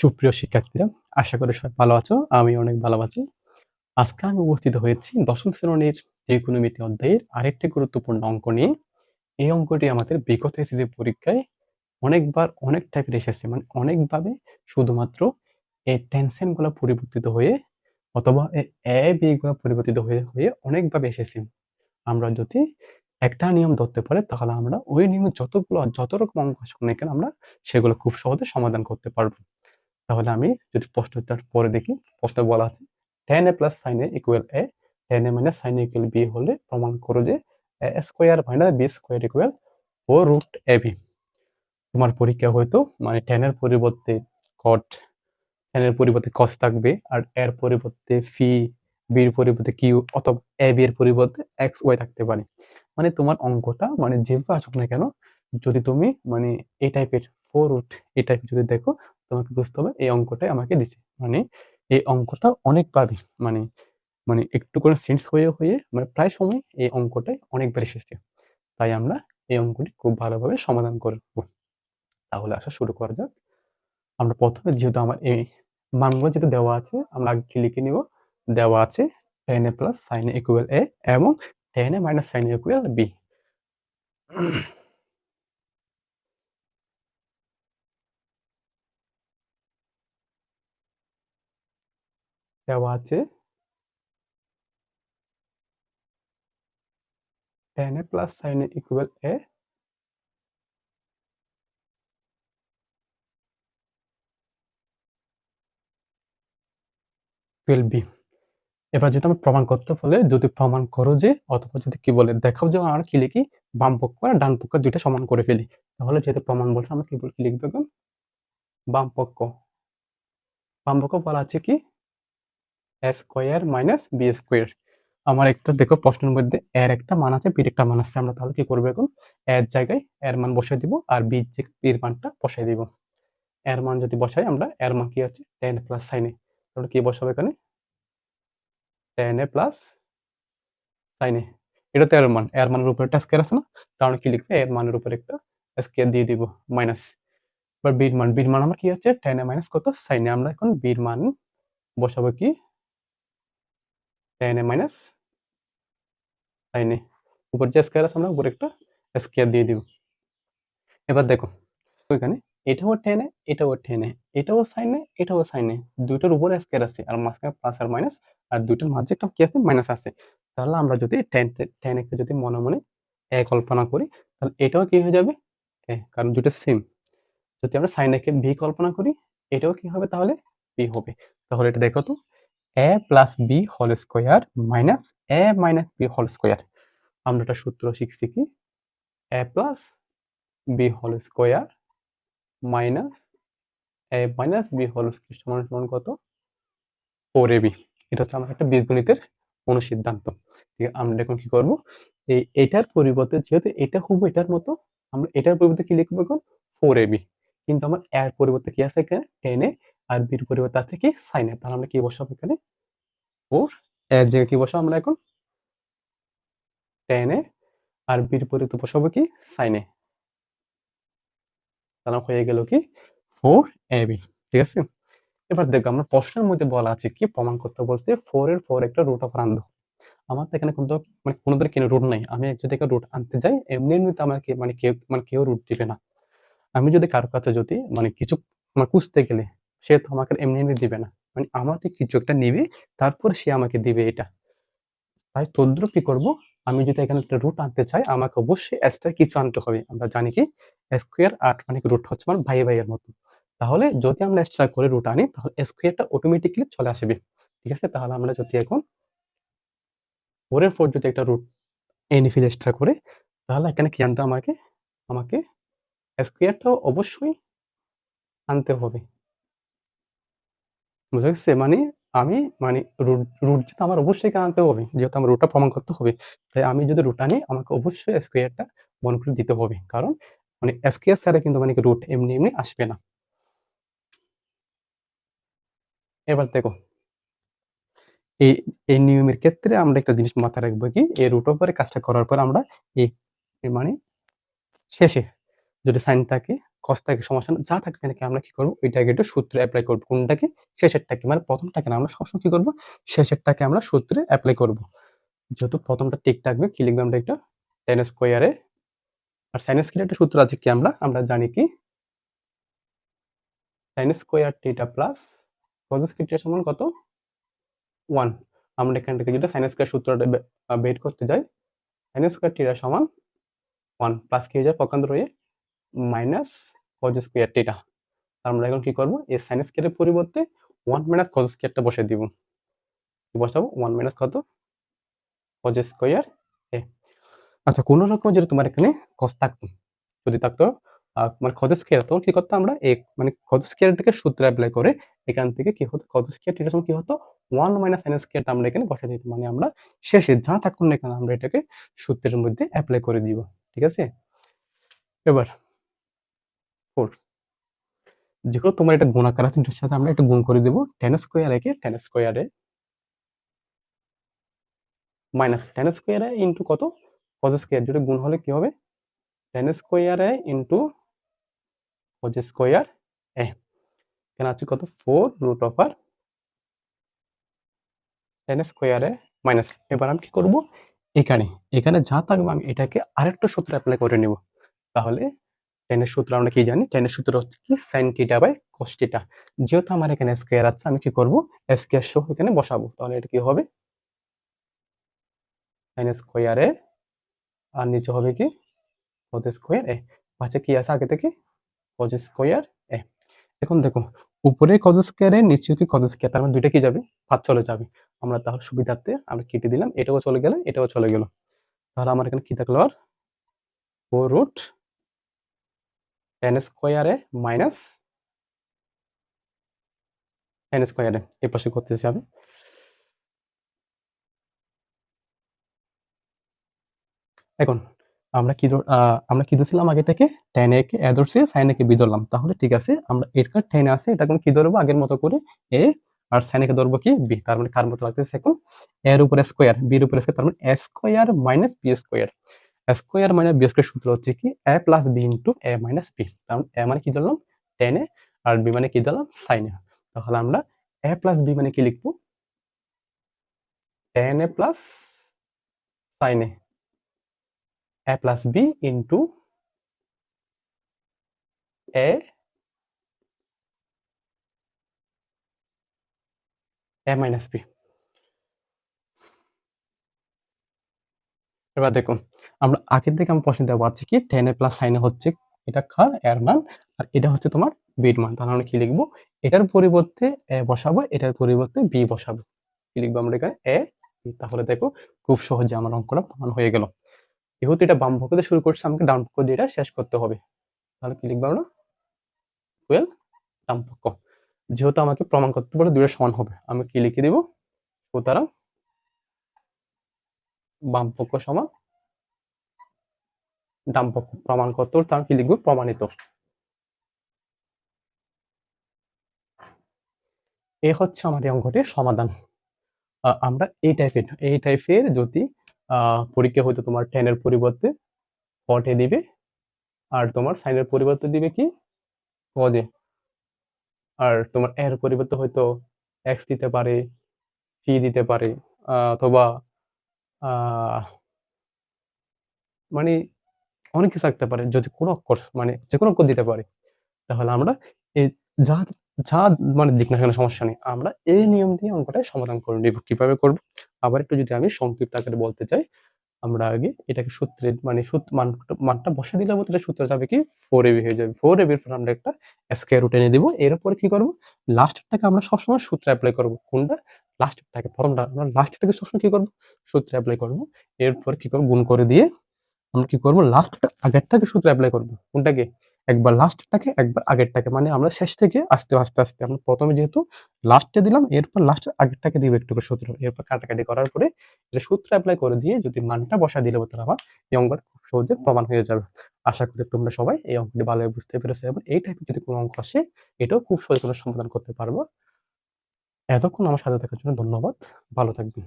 সুপ্রিয় শিক্ষার্থীরা, আশা করি সবাই ভালো আছো। আমি অনেক ভালো আছি। আজকে আমি উপস্থিত হয়েছি ১ম শ্রেণীর ত্রিকোণমিতি অধ্যায়ের আরেকটি গুরুত্বপূর্ণ অঙ্ক নিয়ে। এই অঙ্কটি আমাদের বিগত এসএসসি পরীক্ষায় অনেকবার অনেক টাইপের এসেছে। মানে অনেকভাবে শুধুমাত্র এই টেনশন গুলা পরিবর্তিত হয়ে অথবা বি গুলা পরিবর্তিত হয়ে অনেকভাবে এসেছে। আমরা যদি একটা নিয়ম ধরতে পারি তাহলে আমরা ওই নিয়মে যত রকম অঙ্ক আসুক না কেন আমরা সেগুলো খুব সহজে সমাধান করতে পারব। তাহলে আমি যদি প্রশ্নটা পরে দেখি, প্রশ্নে বলা আছে tan a plus sin a equal a, tan a minus sin a equal b হলে প্রমাণ করো যে a square minus b square equal 4 root ab। তোমার পরীক্ষা হয়তো মানে tan এর পরিবর্তে cot, tan এর পরিবর্তে cos থাকবে, আর এর পরিবর্তে phi, b এর পরিবর্তে q অথবা ab এর পরিবর্তে x y থাকতে পারে। মানে তোমার অঙ্কটা মানে যেভাবে আসুক না কেন, যদি তুমি মানে এই টাইপের 4 রুট এই টাইপের যদি দেখো, তোমাকে বুঝতে হবে এই অঙ্কটাই আমাকে দিছে। মানে এই অঙ্কটা অনেকভাবে মানে মানে একটু করে চেঞ্জ হয়ে মানে প্রায় সময় এই অঙ্কটাই অনেকবার এসেছে। তাই আমরা এই অঙ্কটি খুব ভালোভাবে সমাধান করব। তাহলে আসা শুরু করা যাক। আমরা প্রথমে যেহেতু আমার এই মানগুলো যেহেতু দেওয়া আছে, আমরা আগে লিখে নিব। দেওয়া আছে tan a plus sin a equal a এবং tan a minus sin a equal b। দেওয়া আছে tan a plus sin a equal a equal b। এবার যেটা আমি প্রমাণ করতে বলে, যদি প্রমাণ করো যে অথবা যদি কি বলে দেখাও যে আমরা কি লিখি, বাম পক্ষ আর ডান পক্ষ দুইটা সমান করে ফেলি। তাহলে যেহেতু প্রমাণ বলছে আমরা কি লিখবো এখন, বাম পক্ষ। বাম পক্ষ বলা আছে কি a square minus b square. আমার একটা দেখো প্রশ্নের মধ্যে এর একটা মান আছে, বির একটা মান আছে। আমরা তাহলে কি করবো এখন, এর জায়গায় এর মান বসাই দিব আর বির মানটা বসাই দিব। এর মান যদি বসাই আমরা, এর মান কি আছে tan প্লাস sin a, তাহলে কি বসাবো এখানে tan a plus sin a। এটা তো এর মান, এর মানের উপরে একটা স্কয়ার আছে না, তাহলে কি লিখবে এর মানের উপরে একটা স্কয়ার দিয়ে দিব মাইনাস। এবার বির মান আমার কি আছে tan a মাইনাস কত sin a। আমরা এখন বির মান বসাবো কি tan a minus sin a। উপর যে স্কয়ার আছে আমরা উপরে একটা স্কয়ার দিয়ে দিব। এবার দেখো ওইখানে এটাও tan a, এটাও tan a, এটাও sin a, এটাও sin a, দুইটার উপরে স্কয়ার আছে আর মাঝখানে প্লাস আর মাইনাস, আর দুইটার মাঝে একটা কি আছে মাইনাস আছে। তাহলে আমরা যদি tan a কে যদি মনে মনে a কল্পনা করি, তাহলে এটাও কি হয়ে যাবে a, কারণ দুইটা সেম। যদি আমরা sin a কে b কল্পনা করি, এটাও কি হবে তাহলে b হবে। তাহলে এটা দেখো তো a plus b whole square minus a minus b whole square. আমরা একটা সূত্র শিখছি কি a plus b whole square minus a minus b whole square সমান সমান কত 4ab। এটা হচ্ছে আমার একটা বীজগণিতের অনুসিদ্ধান্ত। ঠিক আছে, আমরা এখন কি করব, এটার পরিবর্তে যেহেতু এটা হুবহু এটার মতো, আমরা এটার পরিবর্তে কি লিখবো এখন 4ab। কিন্তু আমার এর পরিবর্তে কি আছে এখানে tan a, আর b এর পরিবর্তে আছে কি sin a। তাহলে আমরা কি বসাবো এখানে 4, এর জায়গায় কি বসাবো আমরা এখন tan a, আর b এর পরিবর্তে বসাবো কি sin a। তাহলে হয়ে গেল কি 4ab। ঠিক আছে, এবার দেখো আমরা প্রশ্নের মধ্যে বলা আছে কি প্রমাণ করতে বলছে 4 এর 4 একটা রুট অফ আনতে। আমার তো এখানে কিন্তু মানে কোনো ধরনের কোনো রুট নাই। আমি যদি একটা রুট আনতে যাই, এমনিতে আমাকে মানে কেউ রুট দিবে না। আমি যদি কারো কাছে যদি মানে কিছু আমার খুঁজতে গেলে, সে তো আমাকে এমনি দিবে না। মানে আমার থেকে কিছু একটা নিবে, তারপর সে আমাকে দিবে এটা। তাই তদ্রুপ কি করব, আমি যদি এখানে একটা রুট আনতে চাই, আমাকে অবশ্যই এক্সট্রা কিছু আনতে হবে। আমরা জানি কি স্কয়ার আর মানে রুট হচ্ছে আমার ভাইয়ের মতো। তাহলে যদি আমরা এক্সট্রা করে রুট আনি, তাহলে স্কয়ারটা অটোমেটিক্যালি চলে আসবে। ঠিক আছে, তাহলে আমরা যদি এখন 4 এর 4 যদি একটা রুট এনে ফেলি এক্সট্রা করে, তাহলে এখানে কি আনতে আমাকে আমাকে স্কয়ারটাও অবশ্যই আনতে হবে। বুঝা গেছে? মানে আমি মানে রুট যেটা আমার অবশ্যই এখানে আনতে হবে। যেহেতু আমার রুটটা প্রমাণ করতে হবে। তাই আমি যদি রুট আনি, আমাকে অবশ্যই স্কয়ারটা মনে করে দিতে হবে। কারণ মানে স্কয়ার ছাড়া কিন্তু মানে কি রুট এমনি আসবে না। এবার দেখো এই এই নিয়মের ক্ষেত্রে আমরা একটা জিনিস মাথায় রাখবো কি, এই রুট ওভারে কাজটা করার পর আমরা এই মানে শেষে যদি সাইন থাকে, cos থাকে সমস্যা না। যা থাকবে নাকি আমরা কি করব? ওইটাকে একটু সূত্রে এপ্লাই করব। কোনটাকে? শেষেরটাকে। মানে ১ম টাকে না, আমরা সবসময় কি করব? শেষেরটাকে আমরা সূত্রে এপ্লাই করব। যেহেতু ১ম টা ঠিক থাকবে, কি লিখব আমরা এটা? tan স্কয়ারে আর sin স্কয়ারের একটা সূত্র আছে কি আমরা জানি কি? sin square theta plus cos square theta সমান কত? 1। আমরা এখান থেকে যদি sin স্কয়ার সূত্রটা বের করতে যাই, sin স্কয়ার থিটা সমান 1 প্লাস কি হয়ে যায় পক্ষান্তর হয়ে মাইনাস cos স্কয়ার থিটা। আমরা এখন কি করব? এই sin স্কয়ারের পরিবর্তে 1 মাইনাস cos স্কয়ারটা বসায় দিব। কি বসাবো? 1 মাইনাস কত? cos square a। আচ্ছা, কোন রকম যদি তোমার এখানে cos থাকতো, যদি থাকতো মানে cos স্কয়ার, তখন কি করতাম আমরা? মানে cos স্কয়ারটাকে সূত্রে এপ্লাই করে এখান থেকে কি হতো? cos স্কয়ার থিটার সমান কি হতো? 1 মাইনাস sin স্কয়ারটা আমরা এখানে বসায় দিতাম। মানে আমরা শেষে যা থাকুক না কেন আমরা এটাকে সূত্রের মধ্যে এপ্লাই করে দিব। ঠিক আছে? এবার 4, যেহেতু তোমার এটা গুণাকার আছে, এটার সাথে আমরা এটা গুণ করে দেব। tan স্কয়ার a কে tan square a minus tan square a ইনটু কত? cos স্কয়ার, যেটা গুণ হলে কি হবে? tan square a into cos square a। এখানে আছে কত? 4 root over tan square a minus. এবার আমি কি করব? এখানে এখানে যা থাকবে আমি এটাকে আরেকটা সূত্র এপ্লাই করে নেব। তাহলে tan এর সূত্র আমরা কি জানি? tan এর সূত্র হচ্ছে কি? sin theta by cos theta. যেহেতু আমার এখানে স্কয়ার আছে, আমি কি করব? স্কয়ার সহ এখানে বসাবো। তাহলে এটা কি হবে? sin স্কয়ার a আর নিচে হবে কি? cos square a। পাশে কি আছে আগে থেকে? cos square a। এখন দেখো, উপরে cos স্কয়ার a, নিচেও কি cos স্কয়ার, তার মানে দুইটা কি যাবে? বাদ চলে যাবে। আমরা তাহলে সুবিধার্থে আমরা কেটে দিলাম। এটাও চলে গেল, এটাও চলে গেল। তাহলে আমার এখানে কি থাকলো আর? 4 root tan square a minus tan square a। এই পাশে করতেছি আমি। এখন আমরা কি ধরছিলাম আগে থেকে? tan a কে a ধরছি, sin a কে b ধরলাম। তাহলে ঠিক আছে, আমরা এটার tan আছে, এটা এখন কি ধরবো? আগের মতো করে a, আর sin a কে ধরবো কি? b। তার মানে কার মতো লাগতেছে এখন? a এর উপরে স্কয়ার, b এর উপরে স্কয়ার, তার মানে a square minus b square. a square minus b square সূত্র হচ্ছে কি? a plus b into a minus b। তার মানে a মানে কি ধরলাম? tan a, আর b মানে কি ধরলাম? sin a। তাহলে আমরা a প্লাস b মানে কি লিখবো? tan a plus sin a plus b into a minus b। এবার দেখুন, আমরা আগের থেকে আমি প্রশ্ন দেওয়া আছে কি? tan a plus sin a হচ্ছে এটা এর মান, আর এটা হচ্ছে তোমার b এর মান। তাহলে আমরা কি লিখবো? এটার পরিবর্তে a বসাবো, এটার পরিবর্তে b বসাবো। কি লিখবো আমরা এখানে? a b। তাহলে দেখো, খুব সহজে আমার অঙ্কটা প্রমাণ হয়ে গেল। যেহেতু এটা বাম পক্ষ দিয়ে শুরু করছে, আমাকে ডান পক্ষ দিয়ে এটা শেষ করতে হবে। তাহলে কি লিখবো আমরা? 12 ডান পক্ষ। যেহেতু আমাকে প্রমাণ করতে পারে দুইটা সমান হবে, আমি কি লিখে দিব? সুতরাং বাম পক্ষ সমান ডান পক্ষ। প্রমাণ করতে হলে তার কি লিখবো? প্রমাণিত। এ হচ্ছে আমার এই অঙ্কটির সমাধান। আমরা এই টাইপের যদি পরীক্ষা হয়তো তোমার 10 এর পরিবর্তে cot এ দিবে, আর তোমার sin এর পরিবর্তে দিবে কি? cos এ। আর তোমার এর পরিবর্তে হয়তো x দিতে পারে, c দিতে পারে, অথবা আহ, মানে অনেক কিছু থাকতে পারে। যদি কোনো অক্ষর মানে যেকোনো অক্ষর দিতে পারে, তাহলে আমরা এই যা যা মানে দিক না কেন সমস্যা নেই, আমরা এই নিয়ম দিয়ে অঙ্কটা সমাধান করে নিব। কিভাবে করব? আবার একটু যদি আমি সংক্ষিপ্ত আকারে বলতে চাই, আমরা আগে এটাকে সূত্রের মানে মানটা বসে দিলে এটা সূত্র যাবে কি? 4ab হয়ে যাবে। 4ab এর পর আমরা একটা স্কয়ার রুট এনে দিব। এর উপরে কি করব? লাস্টেরটাকে আমরা সবসময় সূত্র এপ্লাই করব। কোনটা? লাস্টেরটাকে। প্রথমটা আমরা লাস্টেরটাকে সবসময় কি করব? সূত্র এপ্লাই করব। এরপর কি করব? গুণ করে দিয়ে আমরা কি করব? আগেরটাকে সূত্র এপ্লাই করব। কোনটাকে? একবার লাস্টেরটাকে, একবার আগেরটাকে। মানে আমরা শেষ থেকে আস্তে আস্তে আস্তে আমরা প্রথমে যেহেতু লাস্টে দিলাম, এরপর লাস্টের আগেরটাকে দিব একটু করে সূত্র। এরপর কাটাকাটি করার পরে এটা সূত্র এপ্লাই করে দিয়ে যদি মানটা বসা দিলে তাহলে আমার এই অঙ্কটা খুব সহজে প্রমাণ হয়ে যাবে। আশা করি তোমরা সবাই এই অঙ্কটি ভালোভাবে বুঝতে পেরেছো, এবং এই টাইপের যদি কোনো অঙ্ক আসে, এটাও খুব সহজে তোমরা সমাধান করতে পারবো। এতক্ষণ আমার সাথে থাকার জন্য ধন্যবাদ। ভালো থাকবেন।